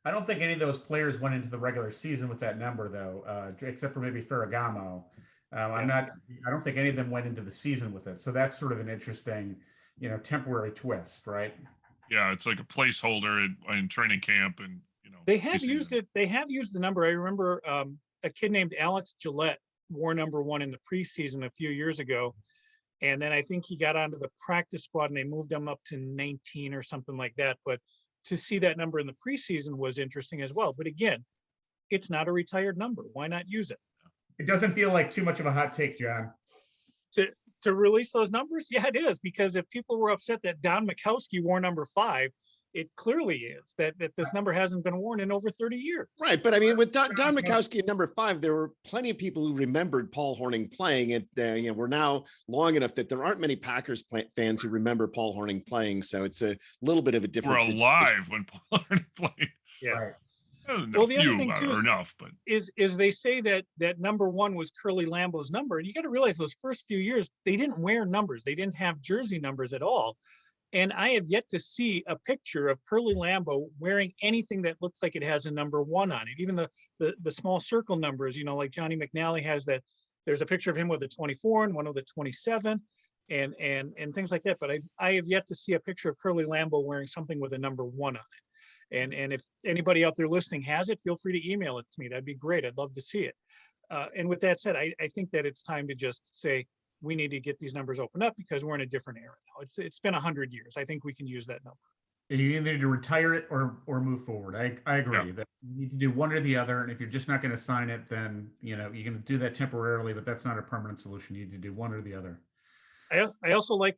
I don't think any of those players went into the regular season with that number, though, except for maybe Ferragamo. I don't think any of them went into the season with it. So that's sort of an interesting, temporary twist, right? Yeah, it's like a placeholder in training camp, and they have used it. They have used the number. I remember a kid named Alex Gillette wore number 1 in the preseason a few years ago, and then I think he got onto the practice squad and they moved him up to 19 or something like that. But to see that number in the preseason was interesting as well. But again, it's not a retired number. Why not use it? It doesn't feel like too much of a hot take, John. To release those numbers? Yeah, it is, because if people were upset that Don Mikowski wore number 5, it clearly is that this number hasn't been worn in over 30 years. Right. But I mean, with Don Mikowski at number 5, there were plenty of people who remembered Paul Hornung playing it. We're now long enough that there aren't many Packers fans who remember Paul Hornung playing. So it's a little bit of a different situation. We're alive when Paul Hornung played. Yeah. Right. Well, the other thing too is they say that number 1 was Curly Lambeau's number. And you got to realize those first few years, they didn't wear numbers. They didn't have jersey numbers at all. And I have yet to see a picture of Curly Lambeau wearing anything that looks like it has a number 1 on it. Even the small circle numbers, like Johnny McNally has that. There's a picture of him with a 24 and one with a 27 and things like that. But I have yet to see a picture of Curly Lambeau wearing something with a number 1 on it. And if anybody out there listening has it, feel free to email it to me. That'd be great. I'd love to see it. And with that said, I think that it's time to just say, we need to get these numbers opened up because we're in a different era now. It's been 100 years. I think we can use that number. You either need to retire it or move forward. I agree that you need to do one or the other. And if you're just not going to sign it, then you can do that temporarily, but that's not a permanent solution. You need to do one or the other. I also like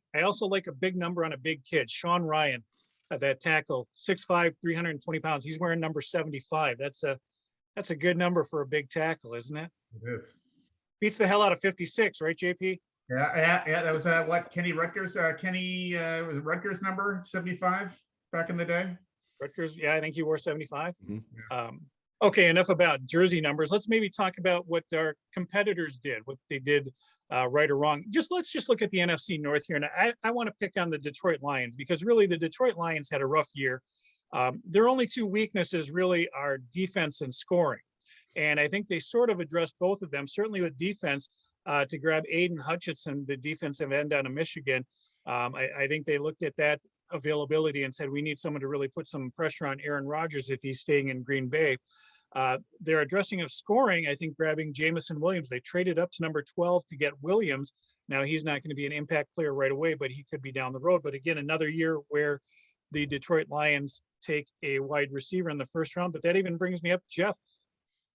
a big number on a big kid. Sean Ryan, that tackle, 6'5", 320 pounds. He's wearing number 75. That's a good number for a big tackle, isn't it? It is. Beats the hell out of 56, right, JP? Yeah. That was what Kenny Rutgers. Was it Rutgers number 75 back in the day? Rutgers, yeah, I think he wore 75. Mm-hmm. Okay, enough about jersey numbers. Let's maybe talk about what our competitors did, what they did right or wrong. Let's just look at the NFC North here. And I want to pick on the Detroit Lions because really the Detroit Lions had a rough year. Their only two weaknesses really are defense and scoring. And I think they sort of addressed both of them, certainly with defense to grab Aiden Hutchinson, the defensive end out of Michigan. I think they looked at that availability and said, we need someone to really put some pressure on Aaron Rodgers if he's staying in Green Bay. They're addressing of scoring, I think, grabbing Jamison Williams. They traded up to number 12 to get Williams. Now, he's not going to be an impact player right away, but he could be down the road. But again, another year where the Detroit Lions take a wide receiver in the first round. But that even brings me up, Jeff,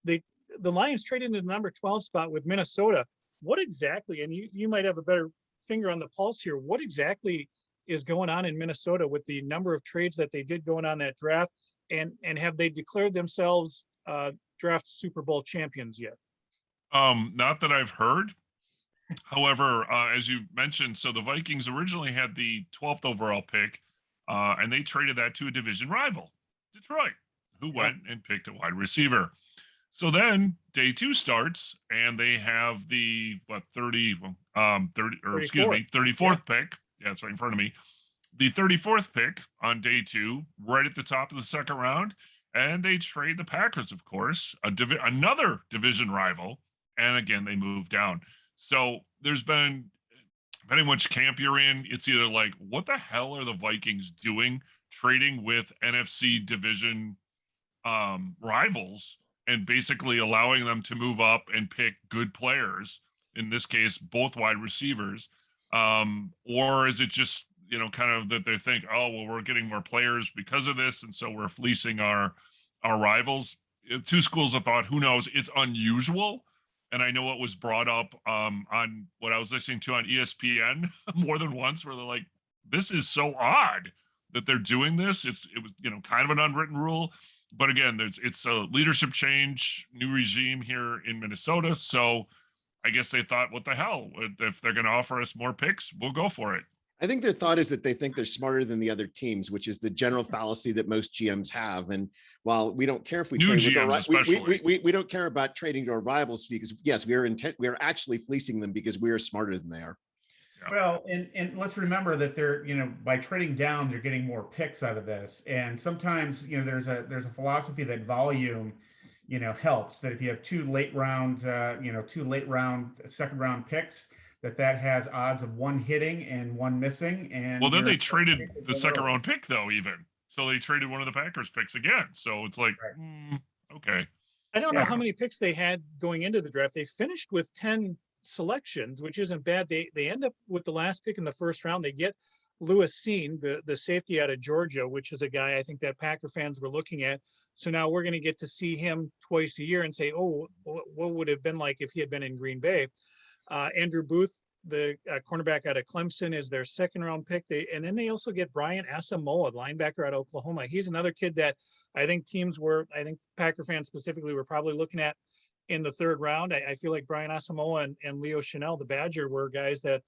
the Lions traded into the number 12 spot with Minnesota. What exactly, and you might have a better finger on the pulse here, what exactly is going on in Minnesota with the number of trades that they did going on that draft? And have they declared themselves draft Super Bowl champions yet? Not that I've heard. However, as you mentioned, so the Vikings originally had the 12th overall pick, and they traded that to a division rival, Detroit, who went and picked a wide receiver. So then day two starts, and they have the 34th pick. Yeah, it's right in front of me. The 34th pick on day two, right at the top of the second round, and they trade the Packers, of course, another division rival, and again they move down. So there's been, depending which camp you're in, it's either like, what the hell are the Vikings doing trading with NFC division rivals and basically allowing them to move up and pick good players, in this case, both wide receivers, or is it just, kind of that they think, oh, well, we're getting more players because of this, and so we're fleecing our rivals? Two schools of thought, who knows? It's unusual. And I know it was brought up on what I was listening to on ESPN more than once, where they're like, this is so odd that they're doing this. It was, kind of an unwritten rule. But again, it's a leadership change, new regime here in Minnesota. So I guess they thought, what the hell? If they're going to offer us more picks, we'll go for it. I think their thought is that they think they're smarter than the other teams, which is the general fallacy that most GMs have. And while we don't care if we trade with we don't care about trading to our rivals, because yes, we are actually fleecing them because we are smarter than they are. Yeah. Well, and let's remember that they're, by trading down, they're getting more picks out of this. And sometimes, there's a philosophy that volume, helps, that if you have two late round second round picks, that has odds of one hitting and one missing. And well, then they traded the second round pick though, even. So they traded one of the Packers picks again. So it's like, okay. I don't know how many picks they had going into the draft. They finished with 10 selections, which isn't bad. They end up with the last pick in the first round. They get Lewis Seen, the safety out of Georgia, which is a guy I think that Packer fans were looking at. So now we're going to get to see him twice a year and say, oh, what would it have been like if he had been in Green Bay? Andrew Booth, the cornerback out of Clemson, is their second round pick. And then they also get Brian Asamoah, linebacker out of Oklahoma. He's another kid that I think Packer fans specifically were probably looking at in the third round. I feel like Brian Asamoah and Leo Chanel, the Badger, were guys that,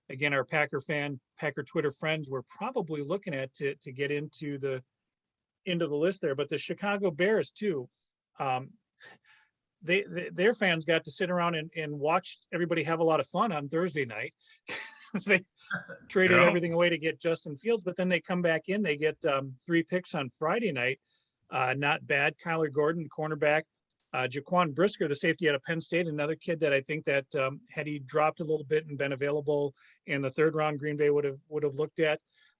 again, our Packer Twitter friends were probably looking at to get into the list there. But the Chicago Bears too, their fans got to sit around and watch everybody have a lot of fun on Thursday night. They traded everything away to get Justin Fields, but then they come back in, they get 3 picks on Friday night. Not bad. Kyler Gordon, the cornerback, Jaquan Brisker, the safety out of Penn State, another kid that I think that had he dropped a little bit and been available in the third round, Green Bay would have looked at.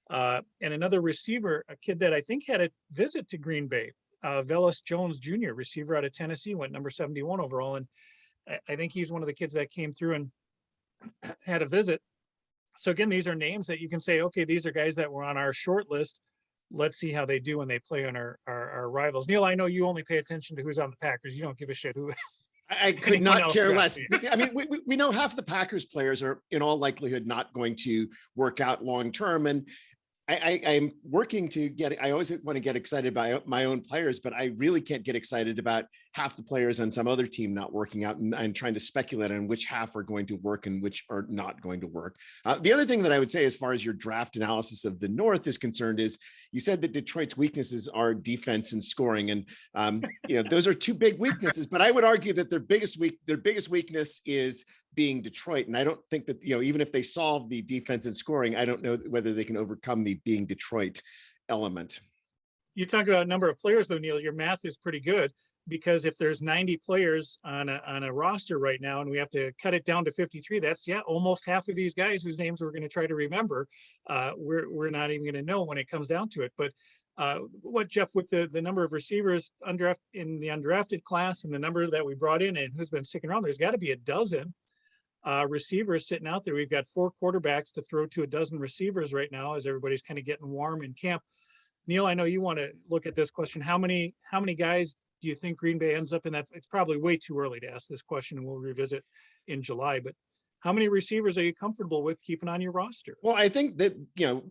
And another receiver, a kid that I think had a visit to Green Bay, Velus Jones Jr., receiver out of Tennessee, went number 71 overall. And I think he's one of the kids that came through and had a visit. So again, these are names that you can say, okay, these are guys that were on our short list. Let's see how they do when they play on our rivals. Neil, I know you only pay attention to who's on the Packers. You don't give a shit who. I could not care less. I mean, we know half the Packers players are in all likelihood not going to work out long term. And I'm working to I always want to get excited by my own players, but I really can't get excited about half the players on some other team not working out and trying to speculate on which half are going to work and which are not going to work. The other thing that I would say, as far as your draft analysis of the North is concerned, is you said that Detroit's weaknesses are defense and scoring. And, those are two big weaknesses, but I would argue that their biggest weakness is being Detroit. And I don't think that, even if they solve the defense and scoring, I don't know whether they can overcome the being Detroit element. You talk about number of players though, Neil, your math is pretty good, because if there's 90 players on a roster right now and we have to cut it down to 53, that's almost half of these guys whose names we're going to try to remember. We're not even going to know when it comes down to it. But what, Jeff, with the number of receivers in the undrafted class and the number that we brought in and who's been sticking around, there's got to be a dozen receivers sitting out there. We've got 4 quarterbacks to throw to a dozen receivers right now as everybody's kind of getting warm in camp. Neil, I know you want to look at this question. How many guys do you think Green Bay ends up in that? It's probably way too early to ask this question, and we'll revisit in July, but how many receivers are you comfortable with keeping on your roster? Well, I think that,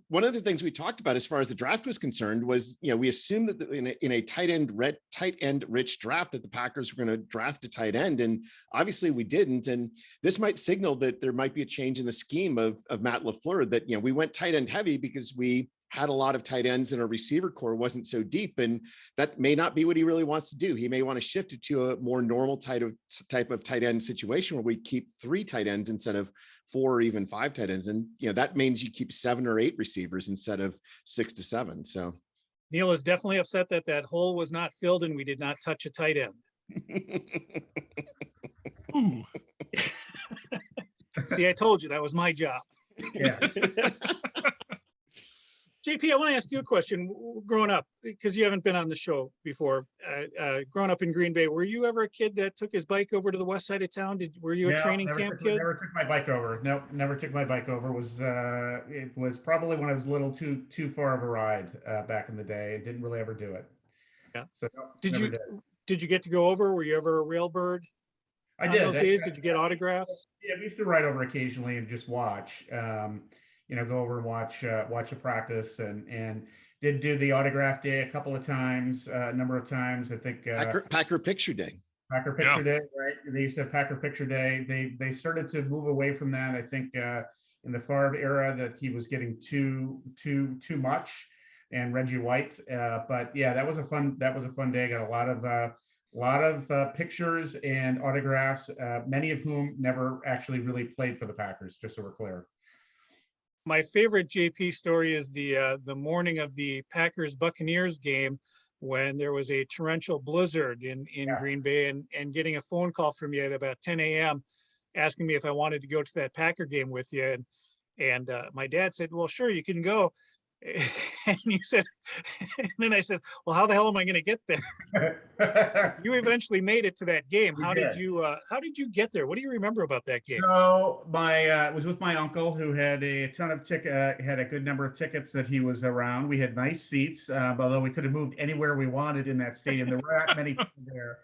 one of the things we talked about as far as the draft was concerned was, we assumed that in a tight end rich draft that the Packers were going to draft a tight end. And obviously we didn't. And this might signal that there might be a change in the scheme of Matt LaFleur, that, we went tight end heavy because we had a lot of tight ends and our receiver core wasn't so deep. And that may not be what he really wants to do. He may want to shift it to a more normal type of tight end situation where we keep 3 tight ends instead of 4 or even 5 tight ends. And, that means you keep 7 or 8 receivers instead of 6 to 7. So Neil is definitely upset that hole was not filled and we did not touch a tight end. Ooh. See, I told you that was my job. Yeah. JP, I want to ask you a question. Growing up, because you haven't been on the show before, growing up in Green Bay, were you ever a kid that took his bike over to the west side of town? Were you a training camp kid? Never took my bike over. No, never took my bike over. It was probably when I was a little too far of a ride back in the day. I didn't really ever do it. Yeah. So no, did you get to go over? Were you ever a railbird? I did. Those days, did you get autographs? Yeah, we used to ride over occasionally and just watch. Go over and watch a practice and did do the autograph day a couple of times, a number of times. I think Packer Picture Day. Packer Picture Day, right? They used to have Packer Picture Day. They started to move away from that. I think in the Favre era that he was getting too much, and Reggie White. But yeah, that was a fun day. Got a lot of pictures and autographs, many of whom never actually really played for the Packers, just so we're clear. My favorite JP story is the morning of the Packers Buccaneers game, when there was a torrential blizzard in Yes. Green Bay, and getting a phone call from you at about 10 a.m. asking me if I wanted to go to that Packer game with you. And my dad said, well, sure, you can go. And you said, and then I said, well, how the hell am I going to get there? You eventually made it to that game. How did you get there? What do you remember about that game? So it was with my uncle, who had a ton of had a good number of tickets that he was around. We had nice seats, although we could have moved anywhere we wanted in that stadium. There were not many people there.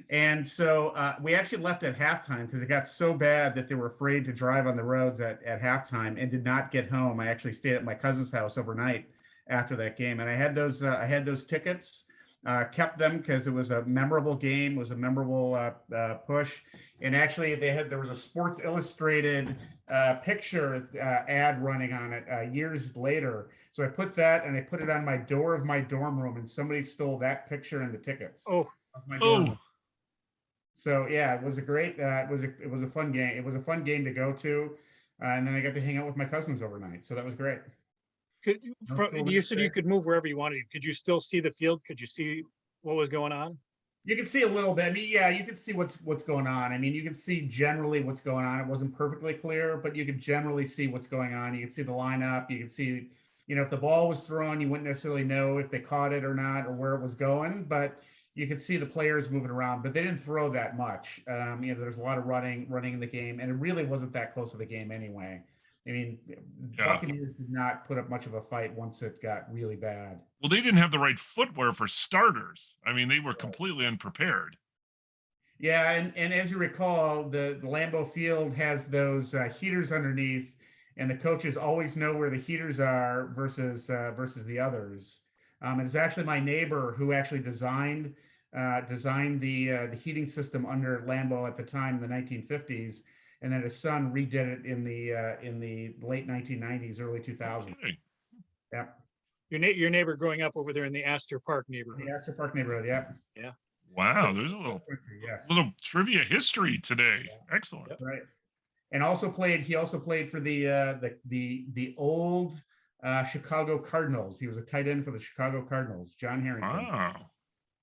And so we actually left at halftime because it got so bad that they were afraid to drive on the roads at halftime, and did not get home. I actually stayed at my cousin's house overnight after that game. And I had those tickets, kept them because it was a memorable game, it was a memorable push. And actually there was a Sports Illustrated picture ad running on it years later. So I put that, and I put it on my door of my dorm room, and somebody stole that picture and the tickets. Oh. Of my dorm room. So yeah, it was a great. It was a fun game. It was a fun game to go to, and then I got to hang out with my cousins overnight. So that was great. You said you could move wherever you wanted. Could you still see the field? Could you see what was going on? You could see a little bit. I mean, yeah, you could see what's going on. I mean, you could see generally what's going on. It wasn't perfectly clear, but you could generally see what's going on. You could see the lineup. You could see, if the ball was thrown, you wouldn't necessarily know if they caught it or not, or where it was going, but you could see the players moving around. But they didn't throw that much. There's a lot of running in the game, and it really wasn't that close of a game anyway. I mean, Buccaneers did not put up much of a fight once it got really bad. Well, they didn't have the right footwear for starters. I mean, they were completely unprepared. Yeah, and as you recall, the Lambeau Field has those heaters underneath, and the coaches always know where the heaters are versus the others. And it's actually my neighbor who actually designed the heating system under Lambeau at the time in the 1950s, and then his son redid it in the late 1990s, early 2000s. Okay. Yeah. Your neighbor growing up over there in the Astor Park neighborhood. The Astor Park neighborhood. Yeah. Yeah. Wow, there's a Yes. little trivia history today. Excellent. Yep. Right. And he also played for the old Chicago Cardinals. He was a tight end for the Chicago Cardinals, John Harrington. Wow.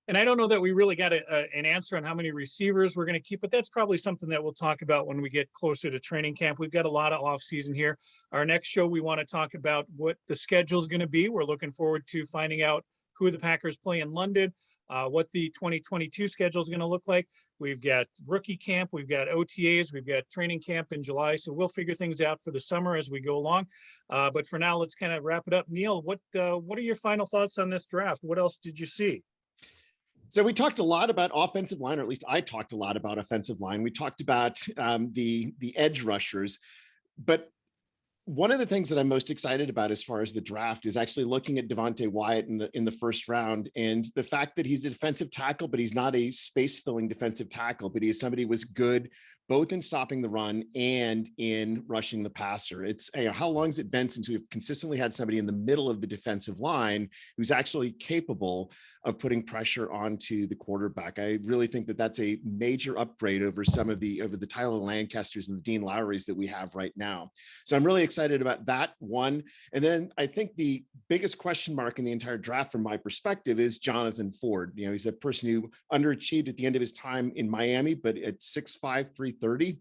And I don't know that we really got an answer on how many receivers we're going to keep, but that's probably something that we'll talk about when we get closer to training camp. We've got a lot of off season here. Our next show, we want to talk about what the schedule is going to be. We're looking forward to finding out who the Packers play in London, what the 2022 schedule is going to look like. We've got rookie camp, we've got OTAs, we've got training camp in July. So we'll figure things out for the summer as we go along. But for now, let's kind of wrap it up. Neil, what are your final thoughts on this draft? What else did you see? So we talked a lot about offensive line, or at least I talked a lot about offensive line. We talked about the edge rushers, but one of the things that I'm most excited about as far as the draft is actually looking at Devante Wyatt in the first round, and the fact that he's a defensive tackle, but he's not a space filling defensive tackle, but he is somebody who was good both in stopping the run and in rushing the passer. It's how long has it been since we've consistently had somebody in the middle of the defensive line who's actually capable of putting pressure onto the quarterback? I really think that that's a major upgrade over the Tyler Lancasters and the Dean Lowrys that we have right now. So I'm really excited about that one. And then I think the biggest question mark in the entire draft from my perspective is Jonathan Ford. He's a person who underachieved at the end of his time in Miami, but at 6'5", 330,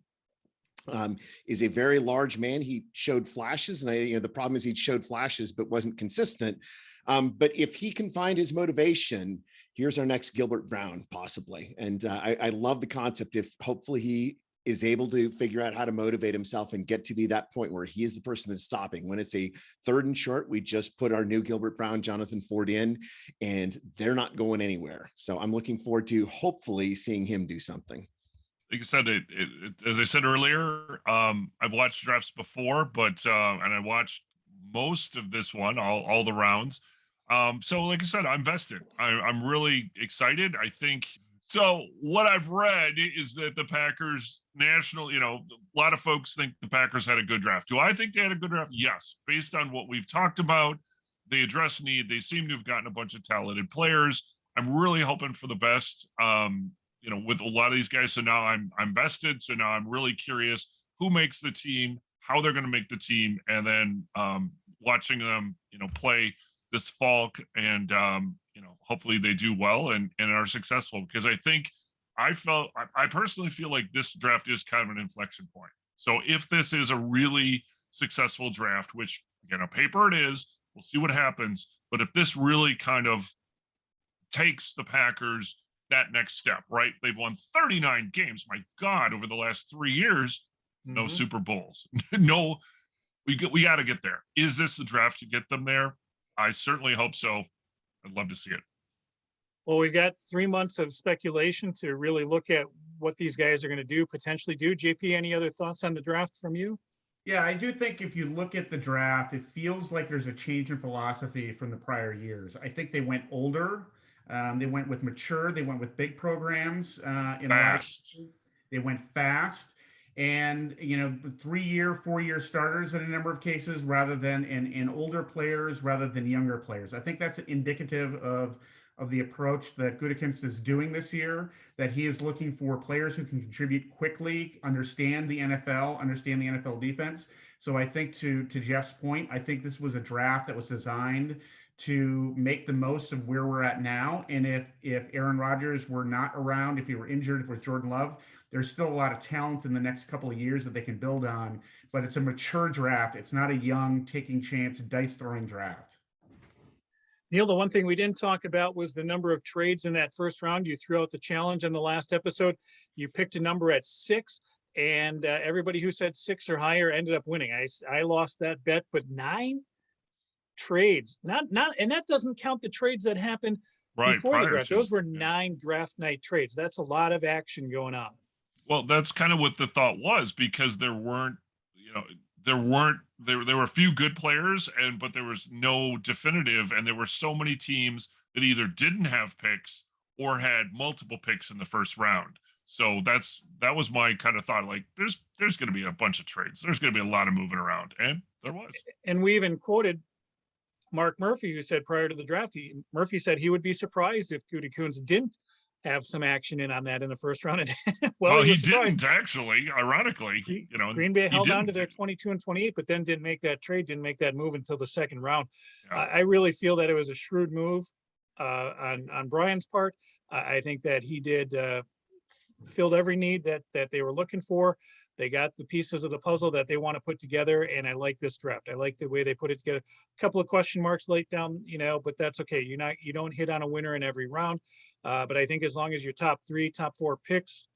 is a very large man. He showed flashes, and the problem is he showed flashes but wasn't consistent. But if he can find his motivation, here's our next Gilbert Brown, possibly. And I love the concept. If hopefully he is able to figure out how to motivate himself and get to be that point where he is the person that's stopping. When it's a 3rd and short, we just put our new Gilbert Brown, Jonathan Ford in, and they're not going anywhere. So I'm looking forward to hopefully seeing him do something. Like I said, as I said earlier, I've watched drafts before, but and I watched most of this one, all the rounds. So like I said, I'm vested. I'm really excited. I think so. What I've read is that the Packers a lot of folks think the Packers had a good draft. Do I think they had a good draft? Yes. Based on what we've talked about, they address need. They seem to have gotten a bunch of talented players. I'm really hoping for the best. With a lot of these guys. So now I'm vested. So now I'm really curious who makes the team, how they're going to make the team, and then watching them, play this fall, and hopefully they do well and are successful. Because I personally feel like this draft is kind of an inflection point. So if this is a really successful draft, which again, on paper it is, we'll see what happens. But if this really kind of takes the Packers that next step, right? They've won 39 games. My God, over the last 3 years, no Super Bowls. No, we got to get there. Is this the draft to get them there? I certainly hope so. I'd love to see it. Well, we've got 3 months of speculation to really look at what these guys are going to potentially do. JP, any other thoughts on the draft from you? Yeah, I do think if you look at the draft, it feels like there's a change in philosophy from the prior years. I think they went older. They went with mature. They went with big programs. They went fast, and 3-year, 4-year starters in a number of cases, rather than in older players, rather than younger players. I think that's indicative of the approach that Gutekunst is doing this year. That he is looking for players who can contribute quickly, understand the NFL defense. So I think to Jeff's point, I think this was a draft that was designed to make the most of where we're at now. And if Aaron Rodgers were not around, if he were injured, if it was Jordan Love, there's still a lot of talent in the next couple of years that they can build on. But it's a mature draft. It's not a young, taking chance, dice throwing draft. Neil, the one thing we didn't talk about was the number of trades in that first round. You threw out the challenge in the last episode. You picked a number at 6, and everybody who said 6 or higher ended up winning. I lost that bet, but 9 trades, not, and that doesn't count the trades that happened before the draft. Those were 9 draft night trades. That's a lot of action going on. Well, that's kind of what the thought was, because there weren't, there were a few good players, but there was no definitive, and there were so many teams that either didn't have picks or had multiple picks in the first round. So that was my kind of thought. Like, there's going to be a bunch of trades. There's going to be a lot of moving around, and there was. And we even quoted Mark Murphy, who said prior to the draft, Murphy said he would be surprised if Goody Coons didn't have some action in on that in the first round. And well, he didn't actually. Ironically, Green Bay held on to their 22 and 28, but then didn't make that trade, didn't make that move until the second round. Yeah. I really feel that it was a shrewd move on Brian's part. I think that he did filled every need that they were looking for. They got the pieces of the puzzle that they want to put together, and I like this draft. I like the way they put it together. A couple of question marks late down, but that's okay. You don't hit on a winner in every round. But I think as long as your top 4 picks,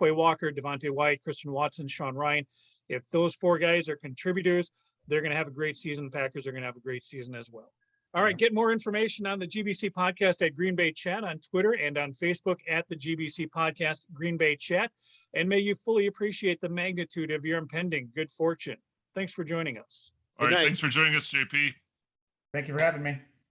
Quay Walker, Devante Wyatt, Christian Watson, Sean Ryan, if those 4 guys are contributors, they're going to have a great season. The Packers are going to have a great season as well. All right, get more information on the GBC podcast at Green Bay Chat on Twitter and on Facebook at the GBC podcast Green Bay Chat. And may you fully appreciate the magnitude of your impending good fortune. Thanks for joining us. All right, thanks for joining us, JP. Thank you for having me.